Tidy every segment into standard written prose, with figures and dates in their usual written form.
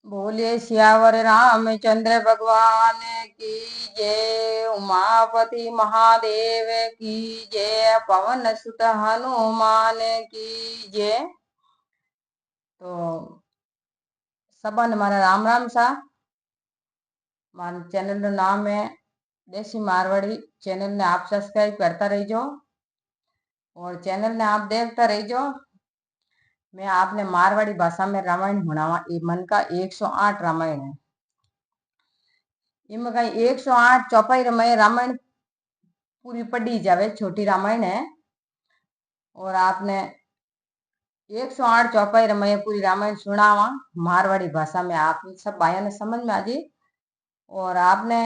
बोलिए सियावर रामचंद्र भगवान की जय। उमापति महादेव की जय। पवन सुत हनुमान की जय। तो सबन मारा राम राम सा। मारा चैनल नो नाम है देसी मारवाड़ी। चैनल ने आप सब्सक्राइब करता रहिजो और चैनल ने आप देखता रहिजो। मैं आपने मारवाड़ी भाषा में रामायण सुनावा। ये मन का 108 रामायण है। इनमें कहीं 108 चौपाई रामायण पूरी पढ़ी जावे। छोटी रामायण है और आपने 108 चौपाई मैं पूरी रामायण सुनावा मारवाड़ी भाषा में। आप सब भाइयों ने समझ में आ जाए। और आपने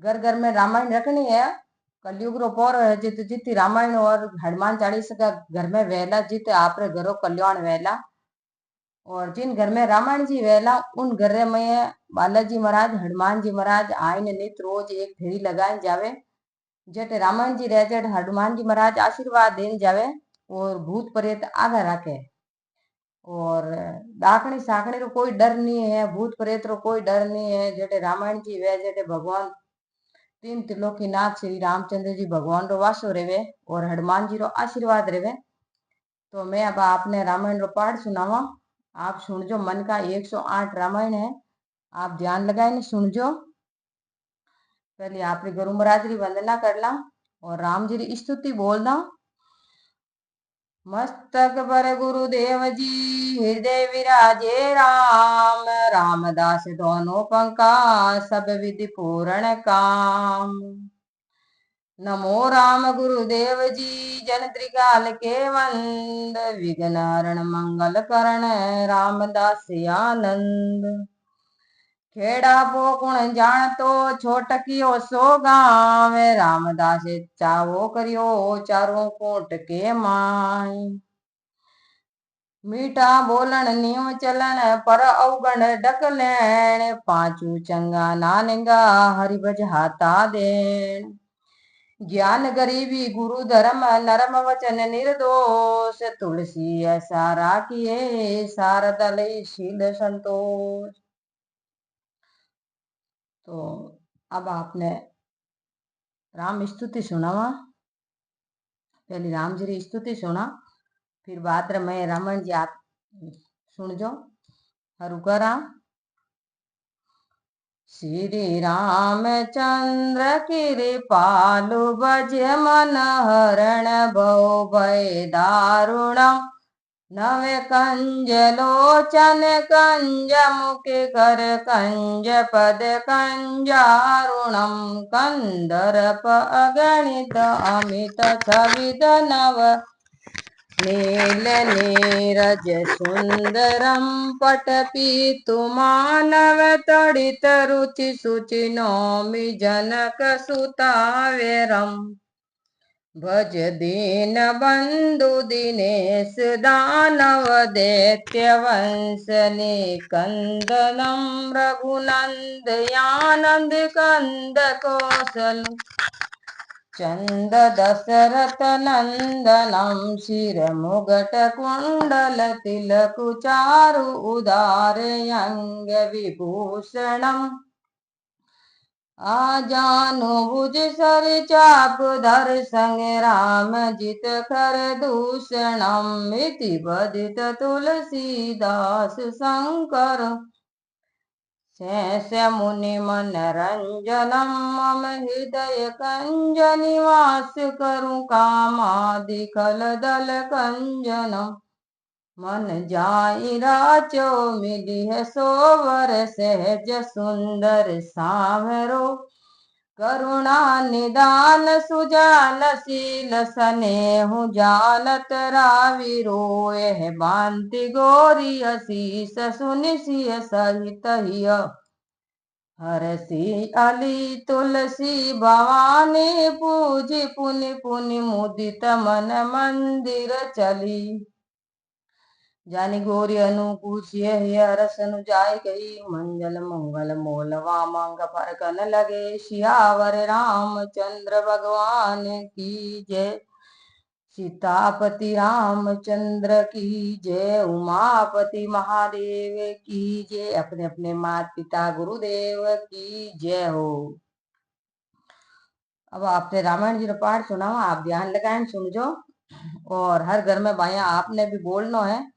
घर घर में रामायण रखनी है। कलयुग रो पौर है जित जित रामायण और हनुमान चालीसा का घर में वेला जित आपरे घरों कल्याण वेला। और जिन घर में रामायण जी वेला उन घर में बालाजी महाराज हनुमान जी महाराज आइन नित रोज एक फेरी लगाए जावे। जट रामायण जी रह जट हनुमान जी महाराज आशीर्वाद देन जावे और भूत प्रेत आगे रखे। और डाकनी साकनी रो कोई डर नहीं है। भूत प्रेत रो कोई डर नहीं है। जटे रामायण जी वे जटे भगवान तीन त्रिलोकीनाथ श्री रामचंद्र जी भगवान रो वासो रेवे और हनुमान जी रो आशीर्वाद रेवे। तो मैं अब आपने रामायण रो पाठ सुनावा। आप सुनजो। मन का 108 रामायण है। आप ध्यान लगाए सुनजो। पहले आपरी गुरु महाराज री वंदना कर ला और राम जी री स्तुति बोलना। मस्तक पर गुरुदेव जी हृदय विराजे राम। रामदास दोनों पंका सब विधि पूर्ण काम। नमो राम गुरुदेव जी जन त्रिकाल के वंद। विघ्न हरण मंगल करण रामदास आनंद। खेड़ा पोकुण जान तो छोटकियो सो गाँव। रामदास चावो करियो चारों कोट के माय। मीठा बोलन न्यू चलन पर अवगण डक लैण। पांचू चंगा नानगा हरि भज हाथा देन। ज्ञान गरीबी गुरु धर्म नरम वचन निर्दोष। तुलसी ऐसा राखिए शारदा लई शील संतोष। तो अब आपने राम स्तुति सुनावा। पहले राम जी की स्तुति सुना फिर बाद में रामायण जी आप सुन जो। हरु करा। श्री रामचंद्र कृपालु भज मन हरण भव भय दारुणम। नवे कंज लोचन कंज मुख कर कंज पद कंजारुणम। कंदर्प अगणित अमित छविद नव नील नीरज सुंदरम। पटपीतु मानव तड़ित रुचि सुचि नौमि जनक सुतावेरम। भज दीन बंधु दिनेश दानव दैत्य वंश निकंदनम। रघुनंद आनंद कंद कौशल चंद दशरथ नंदनम। शिर मुगट कुंडल तिलक चारु उदार अंग विभूषणम। आजानु भुज सर चाप धर संग राम जित कर दूषणम। इति बदित तुलसीदास शंकर शेष मुनि मन रंजनम। मम हृदय कंज निवास करु कामादि कल दल कंजनम। मन जाई राचो मिलिह सोवर सहज सुंदर सावरो। करुणा निदान सुजान शील सनेहु जानत रावि रोय। बांति गोरी असीस सुनि सिय सहित हिय। हरसी अली तुलसी भवानी पूजी पुनि पुनि मुदित मन मंदिर चली। जानी गोरी अनुकूसिय हरसन जाय गई। मंगल मंगल मोलवा मांग फरकन लगे। सियावर रामचंद्र भगवान की जय। सीतापति रामचंद्र की जय, उमापति महादेव की जय, अपने अपने माता पिता गुरुदेव की जय हो। अब आपने रामायण जी रो पाठ सुना, आप ध्यान लगाए सुनजो। और हर घर में भाइया आपने भी बोलनो है,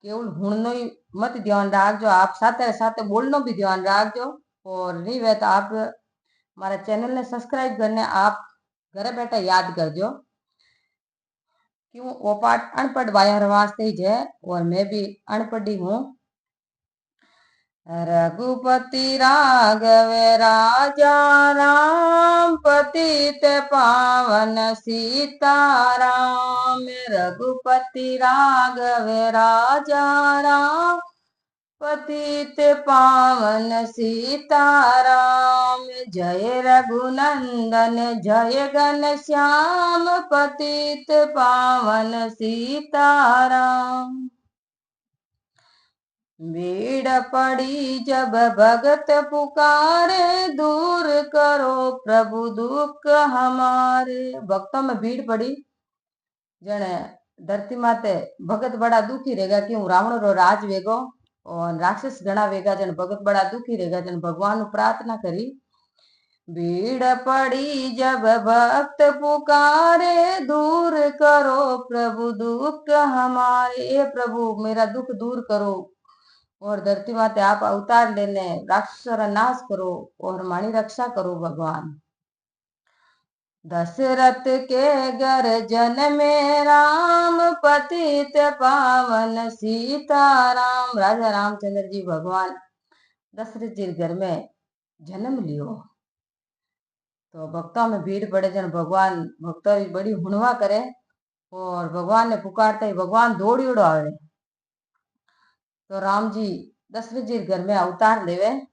केवल हुणनो ही मत ध्यान रखजो, आप साथे साथे बोलनो भी ध्यान रखजो। और नहीं वे तो आप हमारे चैनल ने सब्सक्राइब करने आप घर बैठे याद करजो, क्यों वो पाठ अनपढ़ भाइयों वास्ते ही है, और मैं भी अनपढ़ी हूँ। रघुपति राघव राजा राम, पतित पावन सीताराम। रघुपति राघव राजा राम, पतित पावन सीताराम। जय रघुनंदन जय घनश्याम, पतित पावन सीताराम। भीड़ पड़ी जब भगत पुकारे, दूर करो प्रभु दुख हमारे। भक्तों में भीड़ पड़ी, जने धरती माते भगत बड़ा दुखी रहेगा, क्यों रावण रो राज वेगो और राक्षस घना वेगा, जन भगत बड़ा दुखी रहेगा, जन भगवान प्रार्थना करी। भीड़ पड़ी जब भक्त पुकारे, दूर करो प्रभु दुख हमारे। प्रभु मेरा दुख दूर करो और धरती माते आप अवतार लेने राक्षस नाश करो और हमारी रक्षा करो भगवान। दशरथ के घर जन्मे राम, पतित पावन सीताराम। राजा रामचंद्र जी भगवान दशरथ जी घर में जन्म लियो, तो भक्तों में भीड़ पड़े, जन भगवान भक्तों की बड़ी हुणवा करे और भगवान ने पुकारते ही भगवान दौड़ी उड़ो आवे। तो राम जी दशरथ जी घर में अवतार लेवे।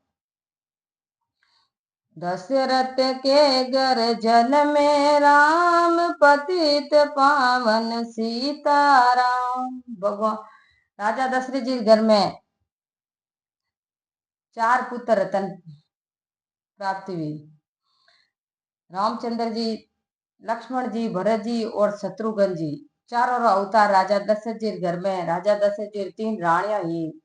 दशरथ के घर जन्मे राम, पतित पावन सीताराम। भगवान राजा दशरथ जी घर में 4 पुत्र रतन प्राप्ति हुई। रामचंद्र जी, लक्ष्मण जी, भरत जी और शत्रुघ्न जी, चारों अवतार राजा दशरथ जी घर में। राजा दशरथ जी 3 रानियां ही,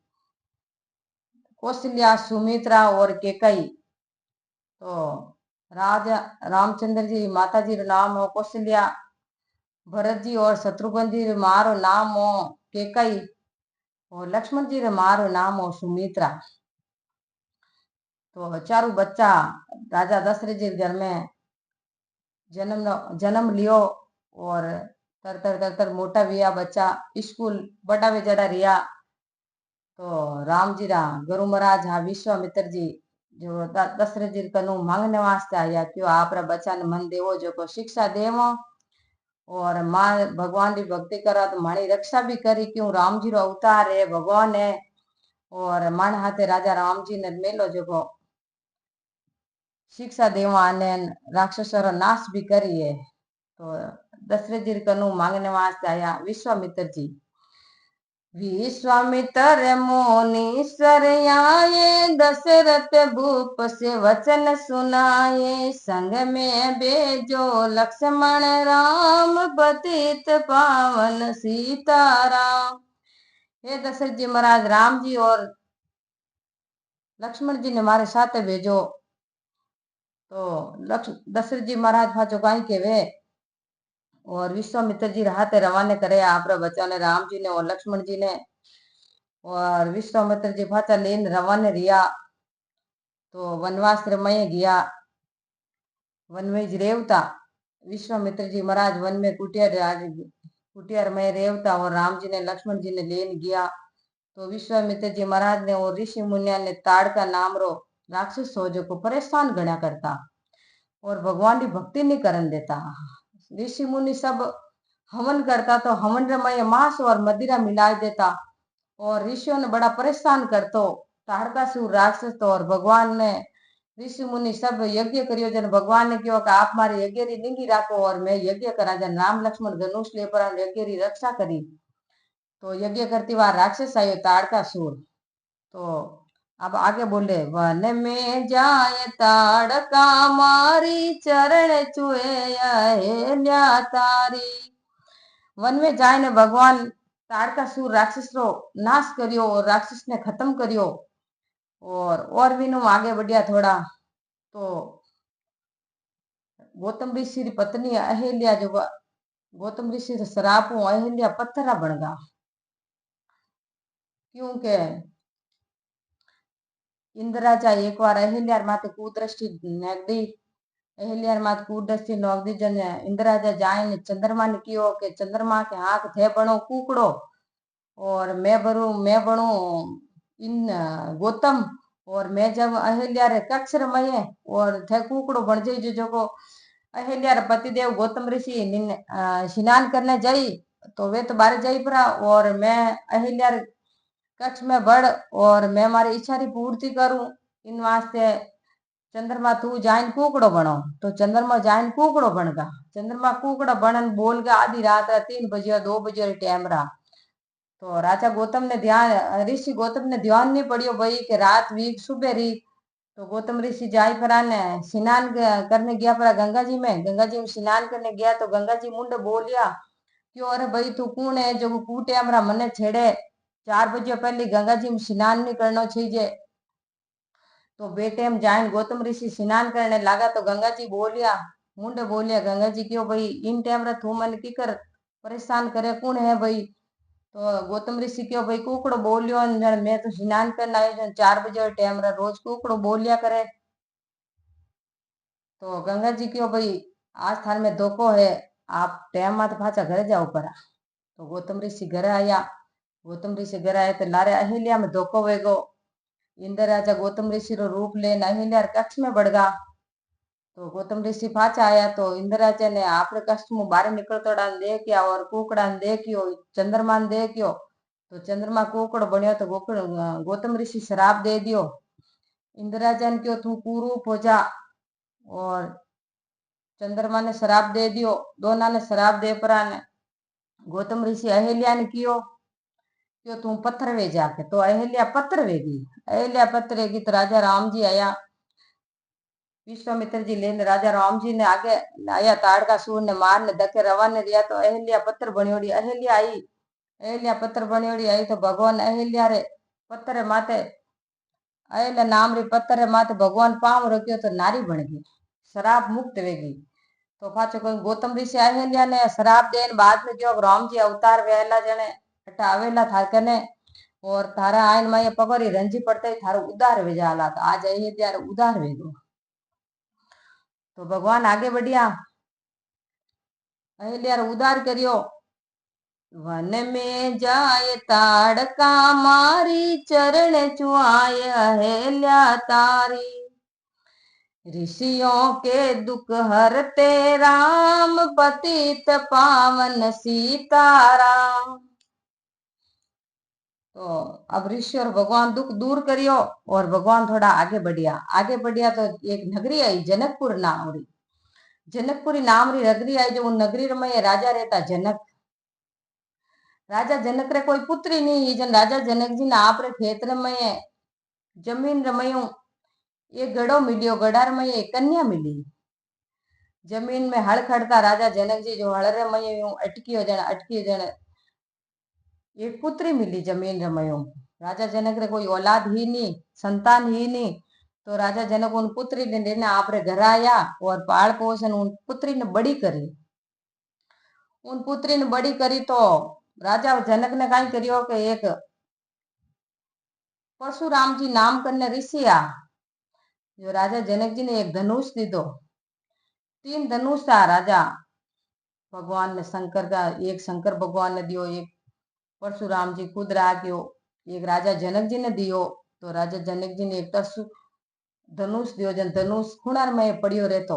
कौशल्या, सुमित्रा और केकई। तो राजा रामचंद्र जी माता जी रो नाम हो कौशल्या, भरत जी और शत्रुघ्न जी रो मां रो नाम हो केकई, और लक्ष्मण जी रो मां रो नाम हो सुमित्रा। तो चारों बच्चा राजा दशरथ जी घर में जन्म लियो और तर मोटा हुआ बच्चा, स्कूल बड़ा वे जड़ा रिया। तो राम जी रा गुरु महाराज हाँ विश्वामित्र जी जो दशरथ जी कनु मांगने वास्ते आया, क्यों आप बच्चा ने मन देवो जो को शिक्षा देवो और मां भगवान की भक्ति करा तो मानी रक्षा भी करी, क्यों राम जी रो अवतार है, भगवान है। और मन हाथे राजा राम जी ने मेलो जो को शिक्षा देवा ने राक्षसों रो नाश भी करी है। तो दशरथ जी कनु मांगने वास्ते आया विश्वामित्र जी। विश्वामित्र मुनीश्वर आए, दशरथ भूप से वचन सुनाए। संग में बेजो लक्ष्मण राम, पतित पावन सीताराम। हे दशरथ जी महाराज, राम जी और लक्ष्मण जी ने हमारे साथ भेजो। तो दशरथ जी महाराज भाजो गाय के वे और विश्वामित्र जी हाथ रवाने करे आप बच्चा ने, राम जी ने और लक्ष्मण जी ने। और विश्वामित्र जी भाचा लेन रवाने रिया। तो वनवास में गया, वन में रेवता विश्वामित्र जी महाराज वन में कुटिया में रेवता, और राम जी ने लक्ष्मण जी ने लेन गया। तो विश्वामित्र जी महाराज ने और ऋषि मुनिया ने ताड़का नाम रो राक्षस हो जो को परेशान गणा करता और भगवान की भक्ति नहीं करन देता। ऋषि मुनि सब हवन करता, तो हवन में मांस और मदिरा मिला देता और ऋषियों ने बड़ा परेशान करतो ताड़कासुर राक्षस। तो और भगवान ने ऋषि मुनि सब यज्ञ करियो, जन भगवान ने कहो कि आप मारे यज्ञ री निंगी राखो और मैं यज्ञ करा। जन राम लक्ष्मण धनुष ले पर यज्ञ री रक्षा करी। तो यज्ञ करती बार राक्षस आयो ताड़कासुर। तो अब आगे बोले, वन में जाए ताड़का मारी, चरण छुए तारी। वन में जाए भगवान ताड़कासुर राक्षस रो नाश करियो और राक्षस ने खत्म करियो। और भी नु आगे बढ़िया थोड़ा तो गौतम ऋषि री पत्नी अहिल्या जो गौतम ऋषि रे श्राप हूं अहिल्या पत्थरा बन गा। क्योंकि इंद्र राजा एक बार अहिल्या माथे कुदृष्टि नाग दी। अहिल्या माथे कुदृष्टि नाग दी जन इंद्र राजा जाए चंद्रमा ने कियो के चंद्रमा के हाथ थे बनो कुकड़ो और मैं बनू इन गौतम और मैं जब अहिल्या रे कक्ष रमये और थे कुकड़ो बन जाई जो को अहिल्या रे पतिदेव गौतम ऋषि स्नान करने जाई तो वे तो बाहर जाई परा और मैं अहिल्या रे कक्ष में बढ़ और मैं मारी इच्छा री पूर्ति करूं इन वास्ते चंद्रमा तू जाइन कुकड़ो बनो। तो चंद्रमा जाइन कुकड़ो बन गा। चंद्रमा कुकड़ा बनन बोल गया आधी रात 3 बजे 2 बजे टाइम रहा। तो राजा गौतम ने ध्यान ऋषि गौतम ने ध्यान नहीं पड़ियो भाई कि रात वीक सुबह री। तो गौतम ऋषि जाय परा ने स्नान करने गया परा गंगा जी में स्नान करने गया तो गंगा जी मुंडे बोलिया क्यों अरे भाई तू कौन है जो कूटे हमरा मने छेड़े 4 बजे पहले गंगा जी में स्नान नहीं करना चाहिए। तो बेटे हम जाए गौतम ऋषि स्नान करने लगा तो गंगा जी बोलिया मुंडे बोलिया गंगा जी क्यों भाई इन टाइम रे तू मन की कर परेशान करे कौन है भाई। तो गौतम ऋषि क्यों भाई कुकड़ो बोलियो मैं तो स्नान करना आयो 4 बजे टाइम रे रोज कुकड़ो बोलिया करे। तो गंगा जी क्यों भाई आज थान में धोखो है आप टाइम मत पाछा घर जाओ परा। तो गौतम ऋषि घर आया। गौतम ऋषि घर आया तो लारे अहिल्या में धोखो वेगो। इंद्र राजा गौतम ऋषि रो रूप लेन अहिल्या कक्ष में बढ़ गा। तो गौतम ऋषि पाछा आया तो इंद्र राजा ने आपरे कष्ट में बाहर निकलतोड़ा देखिया और कुकड़ा देखियो चंद्रमा देखियो। तो चंद्रमा कुकड़ बनियो तो गौतम ऋषि श्राप दे दियो। इंद्र राजा ने क्यों तू कुरूप हो जा और चंद्रमा ने श्राप दे दियो। दोनों ने श्राप दे परा ने गौतम ऋषि अहिल्या ने कियो क्यों तू पत्थर वे जाके। तो अहिल्या पत्थर वेगी। अहिल्या पत्थर वेगी तो राजा राम जी आया विश्वामित्र जी लेने राजा राम जी ने आगे आया ताड़कासुर ने मार ने धके रवाने दिया। तो अहिल्या पत्थर बनियोड़ी अहिल्या आई। अहिल्या पत्थर बनियोड़ी आई तो भगवान अहिल्या रे पत्थर माथे अहिल्या नाम रे पत्थर माथे भगवान पांव रखियो तो नारी बन गई श्राप मुक्त वेगी। तो पाछो कोई गौतम ऋषि अहिल्या ने श्राप देन बाद में जो राम जी अवतार वेला जने अटा आवेला था कने और थारा आइन में पगोरी रंजी पड़ते थारो उद्धार वे जाला। तो आज अहिल्या रे उद्धार वेगो। तो भगवान आगे बढ़िया अहिल्या रे उद्धार करियो। वन में जाए ताड़का मारी चरण चुआय अहिल्या तारी। ऋषियों के दुख हरते राम पतित पावन सीताराम। तो अब ऋषि और भगवान दुख दूर करियो और भगवान थोड़ा आगे बढ़िया तो एक नगरी आई जनकपुर नाम री। जनकपुरी नाम री नगरी आई जो नगरी में राजा रहता जनक। राजा जनक रे कोई पुत्री नहीं जन राजा जनक जी ने आप रे खेत में जमीन रमयू एक गढ़ो मिलियो गढ़ार में एक कन्या मिली। जमीन में हल खड़ता राजा जनक जी जो हल रमयू अटकियो जन एक पुत्री मिली जमीन रमयू। राजा जनक रे कोई औलाद ही नहीं संतान ही नहीं। तो राजा जनक उन पुत्री ने लेने आप रे घर आया और पाल पोषण उन पुत्री ने बड़ी करी। उन पुत्री ने बड़ी करी तो राजा जनक ने कई करियो कि एक परशुराम जी नाम करने ऋषि आ जो राजा जनक जी ने एक धनुष दी दो 3 धनुष था राजा भगवान ने शंकर का एक शंकर भगवान ने दियो एक परशुराम जी खुद राख्यो एक राजा जनक जी ने दियो। तो राजा जनक जी ने एक धनुष दियो जन धनुष खुणार में पड़ियो रहतो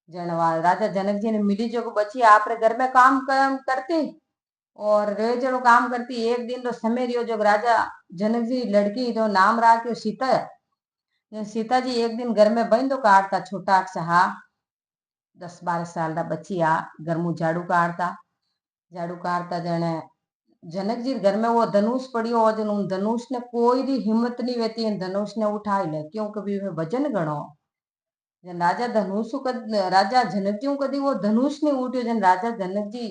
जन राजा जनक जी ने मिली जो बची आप घर में काम करती और रेजड़ो काम करती। एक दिन तो समय रियो जो राजा जनक जी लड़की जो नाम राख्यो सीता। सीता जी एक दिन घर में बंदो काटता छोटा सा हा 10-12 साल का बच्ची आ घर में झाड़ू काटता जने जनक जी घर में वो धनुष पड़ियो और जन उन धनुष ने कोई भी हिम्मत नहीं रहती धनुष ने उठाई ले क्योंकि भी वजन गणो। जन राजा जनक जी कदी वो धनुष नहीं उठ्यो जन राजा जनक जी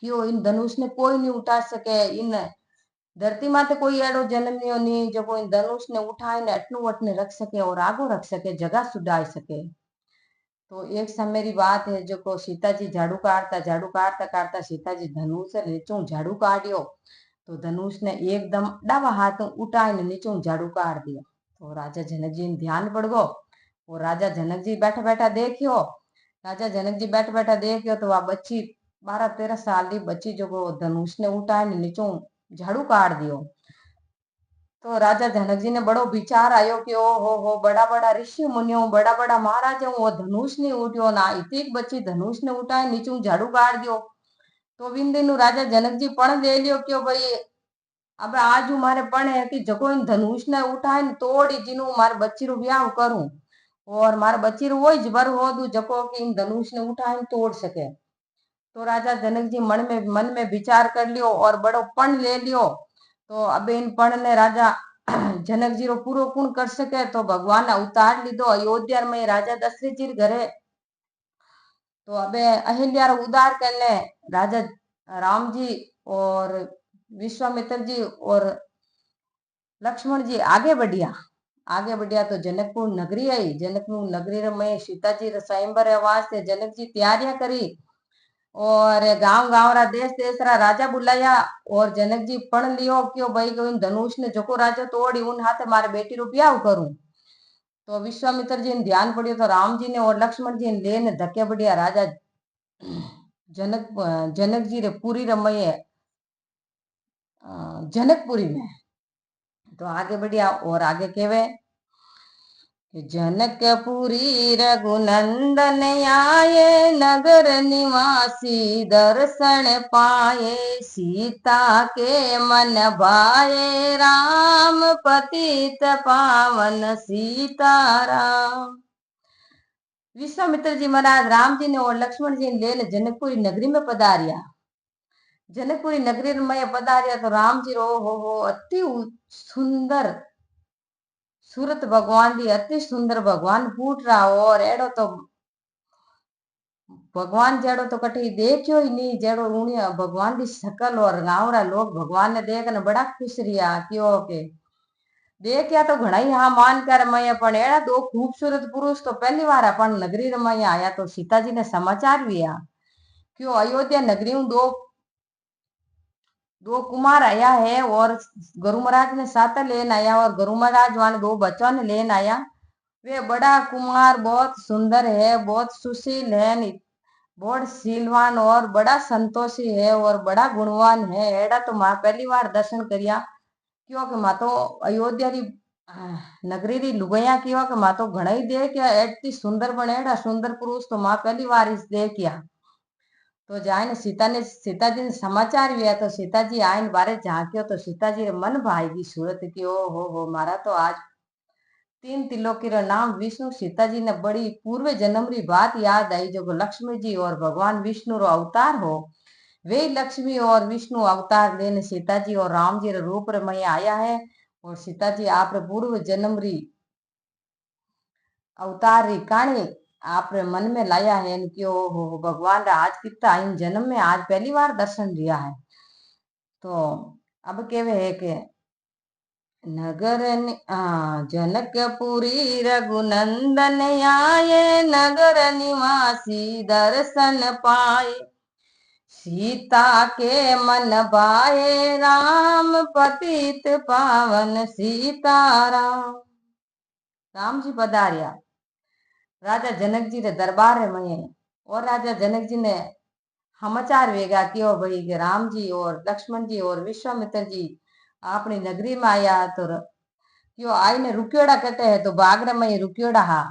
क्यों इन धनुष ने कोई नहीं उठा सके। इन धरती माते कोई एड़ो जन्मियो नहीं जो कोई धनुष ने उठाई ने अटनू वटने रख सके और आगो रख सके, जगह सुधाई सके। तो एक समय री बात है जो को सीता जी झाड़ू काटता काटता सीता जी धनुष नीचू झाड़ू काढ़ियो तो धनुष ने एकदम डावा हाथ उठाई ने नीचू झाड़ू काट दियो। तो राजा जनक जी ने ध्यान पड़ गो और राजा जनक जी बैठा बैठा देखियो। राजा जनक जी बैठा बैठा देखियो तो वह बच्ची 12-13 साल की बच्ची जो को धनुष ने उठाई ने नीचू झाड़ू काट दियो। तो राजा जनक जी ने बड़ो विचार आयो कि ओ हो बड़ा बड़ा ऋषि मुनियों बड़ा बड़ा महाराज वो धनुष ने उठ्यो ना इतनी बच्ची धनुष ने उठाए नीचू झाड़ू काट दियो। तो विंदे नु राजा जनक जी पण ले लियो क्यों भाई अब आज मारे पण है कि जको इन धनुष ने उठाए ने तोड़ी जिनु मारे बच्ची रो ब्याह करूं और मारे बच्ची रो वही जबर हो दू जको कि इन धनुष ने उठाए तोड़ सके। तो राजा जनक जी मन में विचार कर लियो और बड़ो पण ले लियो। तो अब इन पण ने राजा जनक जी रो पूरो पूर्ण कर सके तो भगवान अवतार लीधो अयोध्या में राजा दशरथ जी घरे। तो अब अहिल्या रो उद्धार करने राजा राम जी और विश्वामित्र जी और लक्ष्मण जी आगे बढ़िया तो जनकपुर नगरी आई। जनकपुर नगरी में सीता जी स्वयंवर वास्ते जनक जी तैयारियां करी और गांव गांव रा देश देश रा राजा बुलाया और जनक जी पण लियो क्यों भाई कोई धनुष ने जको राजा तोड़ी उन हाथे मारे बेटी रो ब्याह करूं। तो विश्वामित्र जी ने ध्यान पड़ियो तो राम जी ने और लक्ष्मण जी ने लेने धक्के बढ़िया राजा जनक जी रे पूरी रमये जनकपुरी में। तो आगे बढ़िया और आगे केवे जनकपुरी रघुनंदन आये नगर निवासी दर्शन पाए सीता के मन भाए राम पतित पावन सीताराम। विश्वामित्र जी महाराज राम जी ने और लक्ष्मण जी ने लेने जनकपुरी नगरी में पधारिया। जनकपुरी नगरी में पधारिया तो राम जी रो हो अति सुंदर सूरत भगवान दी अति सुंदर भगवान फूट रहा और एड़ो तो भगवान जेड़ो तो कटी देखियो ही नहीं जेड़ो उन्हें भगवान दी शकल और गांवरा लोग भगवान ने देखने बड़ा खुश रिया क्यों के देखिया तो घना ही हाँ मान कर मैं पण एड़ा दो खूबसूरत पुरुष तो पहली बार अपन नगरी रमैया आया। तो सीता जी ने समाचार लिया क्यों अयोध्या नगरी में दो कुमार आया है और गुरु महाराज ने साथ लेन आया और गुरु महाराज वाले दो बच्चों ने लेन आया। वे बड़ा कुमार बहुत सुंदर है बहुत सुशील है बहुत शीलवान और बड़ा संतोषी है और बड़ा गुणवान है। एड़ा तो मां पहली बार दर्शन करिया क्योंकि मां तो अयोध्या री नगरी री लुगाइया क्यों कि मां तो घना ही देख एटती सुंदर बने एड़ा सुंदर पुरुष तो मां पहली बार इस देखिया। तो जाए सीता जी ने समाचार लिया तो सीता जी आइन बारे झांक्यो तो सीता जी रे मन भाई सूरत की ओ हो मारा तो आज 3 तिलोकी रा नाम विष्णु। सीता जी ने बड़ी पूर्व जन्म री बात याद आई जो लक्ष्मी जी और भगवान विष्णु रो अवतार हो। वे लक्ष्मी और विष्णु अवतार लेने सीता जी और राम जी रे रूप में आया है और सीता जी आप पूर्व जन्म री अवतार री कहानी आपरे मन में लाया है कि ओ हो भगवान रा आज कितना इन जन्म में आज पहली बार दर्शन दिया है। तो अब केवे है कि नगर जनकपुरी रघुनंदन आये नगर निवासी दर्शन पाए सीता के मन भाए राम पतित पावन सीताराम। राम जी पधारिया राजा जनक जी रे दरबार में और राजा जनक जी ने समाचार वेगा क्यों भाई के राम जी और लक्ष्मण जी और विश्वामित्र जी अपनी नगरी में आया तो क्यों आई ने रुकियोड़ा कहते हैं तो बागरे में रुकियोड़ा हा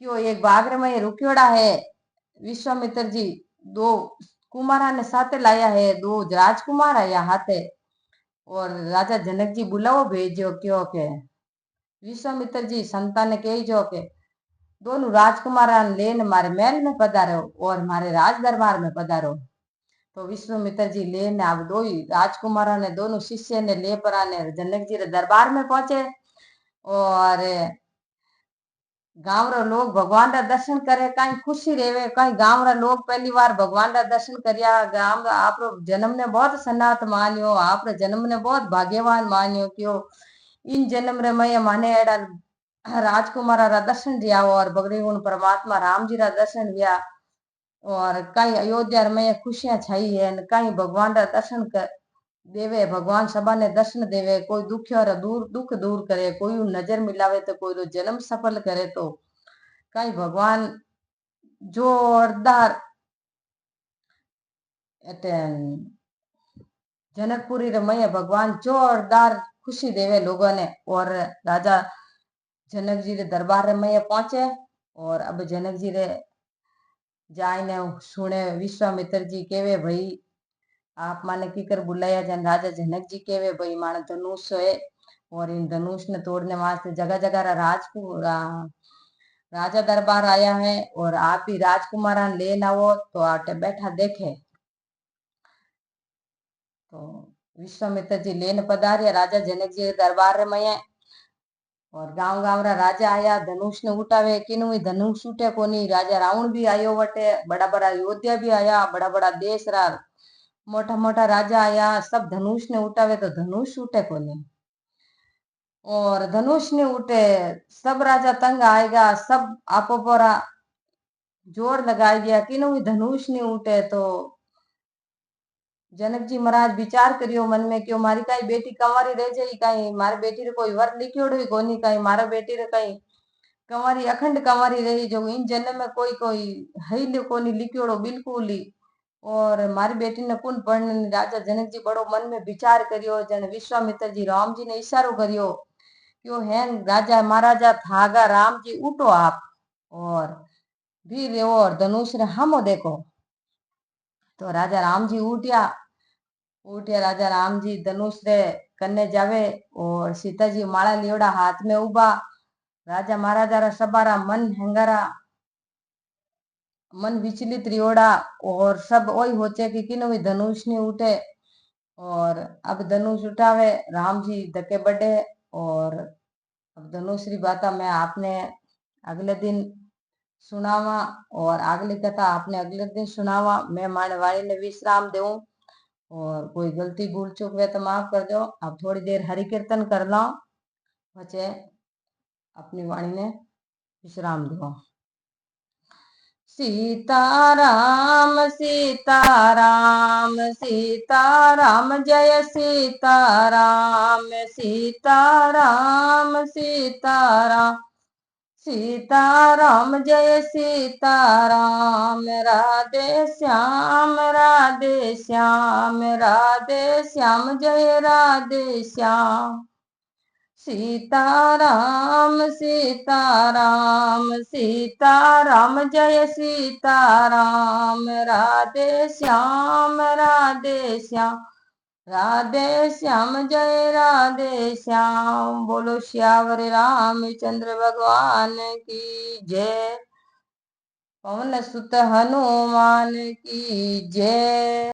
क्यों एक बागरे में रुकियोड़ा है। विश्वामित्र जी दो कुमारा ने साथे लाया है दो राजकुमार आया हाथे और राजा जनक जी बुलाओ भेजो क्यों के विश्वामित्र जी संतान ने कही जो के दोनों राजकुमार लेन मारे महल में पधारो और मारे राज दरबार में पधारो। तो विश्वामित्र जी लेने अब दो ही राजकुमारों ने दोनों शिष्य ने ले पर आने जनक जी रे दरबार में पहुंचे और गांव रा लोग भगवान रा दर्शन करे कई खुशी रेवे। कई गांव रा लोग पहली बार भगवान रा दर्शन करया। गांव आप जन्म ने बहुत सन्नात मान्यो। आप जन्म ने बहुत भाग्यवान मान्यो क्यों इन जन्म रे मैं माने एड़ा राजकुमार रा दर्शन दिया और भगवान परमात्मा राम जी रा दर्शन दिया। और कई अयोध्या में खुशियां छाई है। कई भगवान रा दर्शन कर देवे। भगवान सबा ने दर्शन देवे। कोई दुखिया रा दूर दुख दूर करे। कोई नजर मिलावे तो कोई रो जन्म सफल करे। तो कई भगवान जोरदार एटे जनकपुरी रे मैया भगवान जोरदार खुशी देवे लोगों ने। और राजा जनक जी रे दरबार रे मैया पहुंचे। और अब जनक जी रे जाने सुने विश्वामित्र जी केवे भाई आप माने की कर बुलाया जन। राजा जनक जी केवे भाई माने धनुष है और इन धनुष ने तोड़ने वास्ते जगह जगह राजा दरबार आया है। और आप ही राजकुमार लेन आओ तो आटे बैठा देखे। तो विश्वामित्र जी लेन पधारिया राजा जनक जी दरबार में। और गांव गांव रा राजा आया धनुष ने उठावे किनु धनुष उठे कोनी। राजा रावण भी आयो वटे। बड़ा बड़ा योद्धा भी आया। बड़ा बड़ा देश रा मोटा मोटा राजा आया। सब धनुष ने उठावे तो धनुष उठे कोनी। और धनुष ने उठे सब राजा तंग आएगा। सब आपो परा जोर लगाई दिया किनु धनुष ने उठे। तो जनक जी महाराज विचार करियो मन में क्यों मारी कई बेटी कंवारी रह जाई। कई मारी बेटी रे कोई वर लिखियोड़ो ही कोनी। कई मारा बेटी रे कई कंवारी अखंड कंवारी रही जो इन जन्म में कोई कोई है कोनी लिखियोड़ो बिल्कुल ही। और मारी बेटी ने कुन पढ़ने। राजा जनक जी बड़ो मन में विचार करियो। जन विश्वामित्र जी राम जी ने इशारो करियो क्यों है राजा महाराजा थागा राम जी उठो आप और भी रेवो और धनुष रे हमो देखो। तो राजा राम जी उठ्या। राजा राम जी धनुष रे कन्ने जावे। और सीता जी माला लियोड़ा हाथ में उबा। राजा महाराजा रा सबारा मन हेंगारा मन विचलित रियोड़ा। और सब वही होचे कि किनो भी धनुष नहीं उठे। और अब धनुष उठावे राम जी धके बढ़े। और अब धनुष री बात मैं आपने अगले दिन सुनावा। और अगली कथा आपने अगले दिन सुनावा। मैं माने वाणी ने विश्राम दूं। और कोई गलती भूल चूक हुए तो माफ कर दो। अब थोड़ी देर हरि कीर्तन कर लो बचे अपनी वाणी ने विश्राम दो। सीताराम सीताराम सीताराम जय सीताराम सीताराम सीताराम सीताराम जय सीताराम राधे श्याम राधे श्याम राधे श्याम जय राधे श्याम। सीताराम सीताराम सीताराम जय सीताराम राधे श्याम राधे श्याम राधे श्याम जय राधे श्याम। बोलो श्यावर रामचंद्र भगवान की जय। पवन सुत हनुमान की जय।